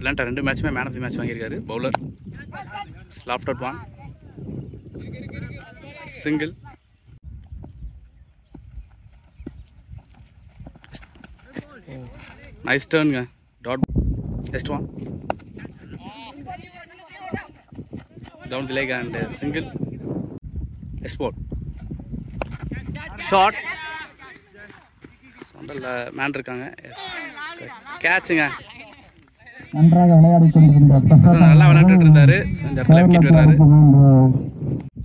விளையாண்ட 2 மேட்சுமே man of the match வாங்கியிருக்காரு. Bowler slapped out 1 single. Nice டர்னுங்க. Dot just 1 down the leg and single. Export shot. சொந்தல்ல man இருக்காங்க. கேட்சுங்க. நன்றாக விளையாடிக் கொண்டிருந்தார். நல்லா விளையாண்டுட்டு இருந்தாரு. இந்த இடத்துல விக்கெட் விடுறாரு.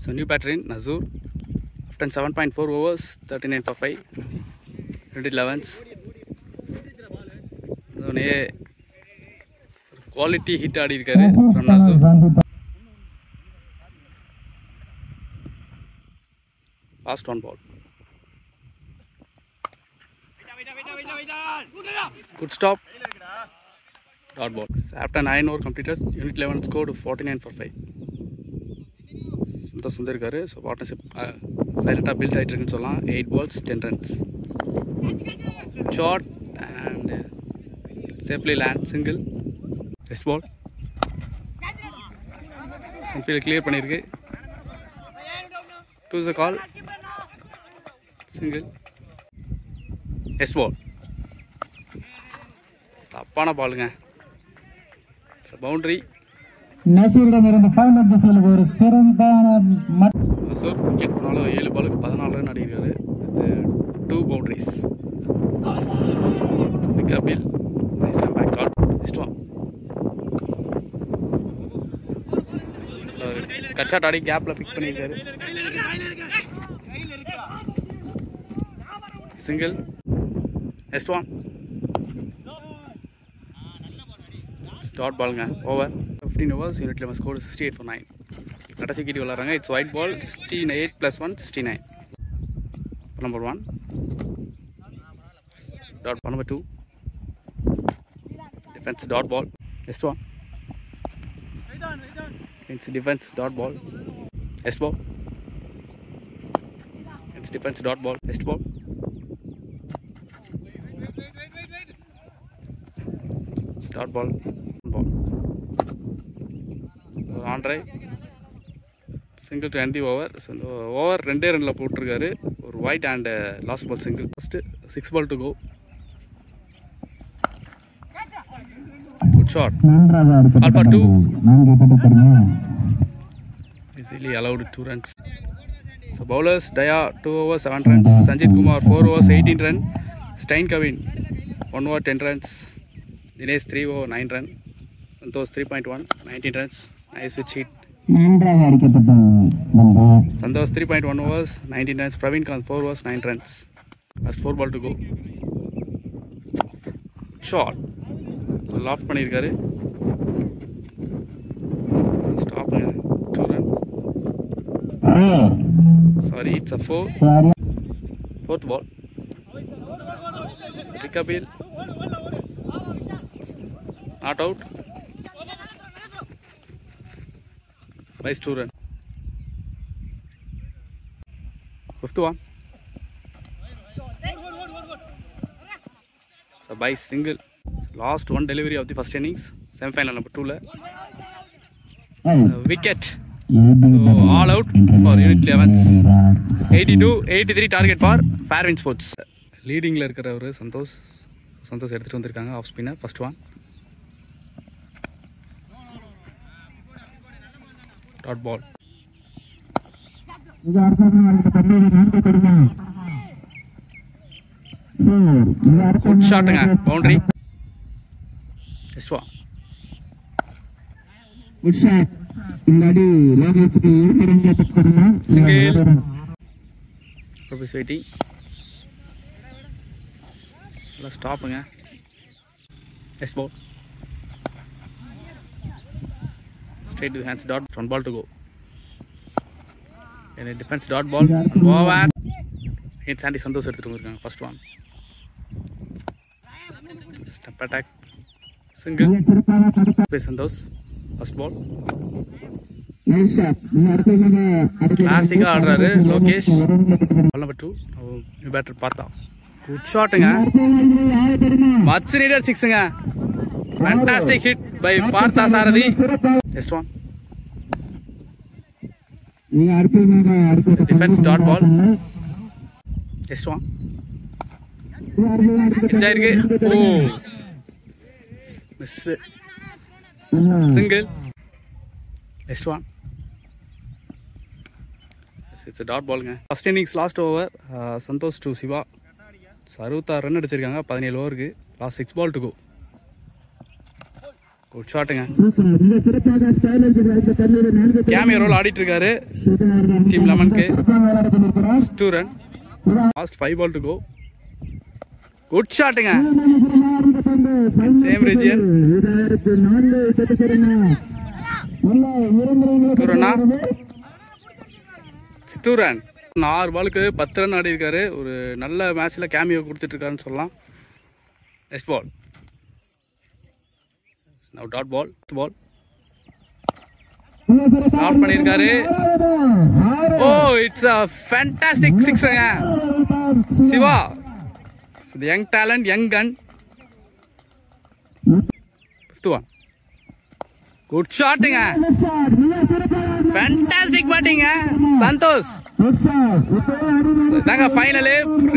ஸோ நியூ பேட்டரின் Nasur after 7.4 overs 39 for 5 20 11s. இதோனே குவாலிட்டி ஹிட் ஆடி இருக்காரு from Nasur. Last 1 ball. Good stop. Dot ball. After 9 over completed, unit 11 scored 49 for 5. Sundar Sundar irukkaru. So partnership silent ah build ஆயிட்டு இருக்குன்னு சொல்லலாம். 8 balls 10 runs. Shot and safely land single. Next ball. Sunfield clear பண்ணிருக்கு. Choose the call. Single. Next ball. தப்பான பாலுங்க. Boundary. நசூரிடமிருந்து final திசையில் ஒரு சிறப்பான நசூர் wicket போனாலும் 7 பாலுக்கு 14 ரன் அடிக்கிறாரு. 2 பவுண்டரிஸ். கபில் நைஸ் டம் back call. Next one. Cut shot ஆடி கேப்ல பிக் பண்ணியிருக்காரு. சிங்கிள். Next one. டாட் பாலுங்க. Over 15 overs unit 11 scored 68 for 9. கடைசி விக்கெட் விளையாடுறாங்க. It's wide ball. 68 + 1 69. Number 1. Dot ball number 2. Defense dot ball. Next one. It's defense dot ball. Next ball. It's defense dot ball. Next ball. Dot ball. Ball. On drive. Single to end the over. So over 2 ரன்ல போட்டுருக்காரு. ஒரு white and last ball single. First 6 ball to go. Good shot. Alpha 2. Easily allowed 2 runs. So bowlers Daya 2 overs 7 runs. Sanjit Kumar 4 overs 18 runs. Stein Kavin 1 over 10 runs. Dinesh 3 over 9 runs. Santosh 3.1 19 runs. Nice switch hit. Santosh 3.1 overs 19 runs. Praveen Kant 4 overs 9 runs. Last 4 ball to go. Shot. Loft பண்ணிருக்காரு. Stop 2 run. Sorry, it's a 4. Fourth ball. Pick up hill. Not out. Nice 2 run. Fifth one. So by single. Last one delivery of the first innings. Semi-final number 2 la. Wicket. So all out for unit 11. 82-83 target for Fairwind Sports. Leading la இருக்கிறவரு Santhosh எடுத்துட்டு வந்திருக்காங்க. Off spinner first one. Dot ball. Good shot nga. Boundary. Next one. Good shot. Single. Purpose waiting. Let's stop nga. Next ball. Straight to the hands. Dot. 1 ball to go. And a defense dot ball. And over. It's Sandy Santosh எடுத்துட்டு வந்திருக்காங்க. First one. Step attack. Single. Santosh. First ball. Classic ஆடுறாரு Lokesh. Ball number 2. New batter பார்த்தா. Good shot nga. Much needed 6 nga. Fantastic hit by Partha Sarathi. Next one. Defense dot ball. Next one. Oh. Miss. Single. Next one. It's a dot ball. First innings last over. Santosh to Siva. 66 run அடிச்சிருக்காங்க 17 ஓவருக்கு. Last 6 ball to go. Good shot. Cameo roll ஆடிட்டு இருக்காரு. Team Lemon க்கு 2 run. Last 5 ball to go. Good shot. Same region. 2 run. 2 run. 4 பாலுக்கு 10 run ஆடி இருக்காரு. ஒரு நல்ல மேட்ச்ல கேமியோ கொடுத்துட்டு இருக்காருன்னு சொல்லலாம். Next ball. Now dot ball. Out பண்ணிருக்காரு. Oh, it's a fantastic six. Siva. So the young talent, young gun. 5th one. Good shot. Fantastic batting. Santosh. இதாங்க ஃபைனல்.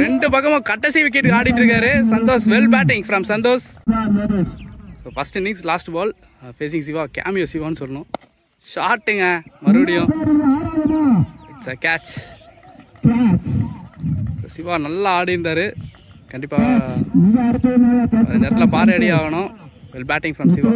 ரெண்டு பக்கமும் கட்டசி விக்கெட் ஆடிட்டு இருக்காரு Santosh. Well batting from Santosh. So first innings last ball facing Siva. Cameo சிவான்னு சொல்லணும். ஷாட்டுங்க மறுபடியும். It's a catch. சிவா நல்லா ஆடி இருந்தாரு. கண்டிப்பாக நேரத்தில் பாறை அடி ஆகணும். Well batting from Siva.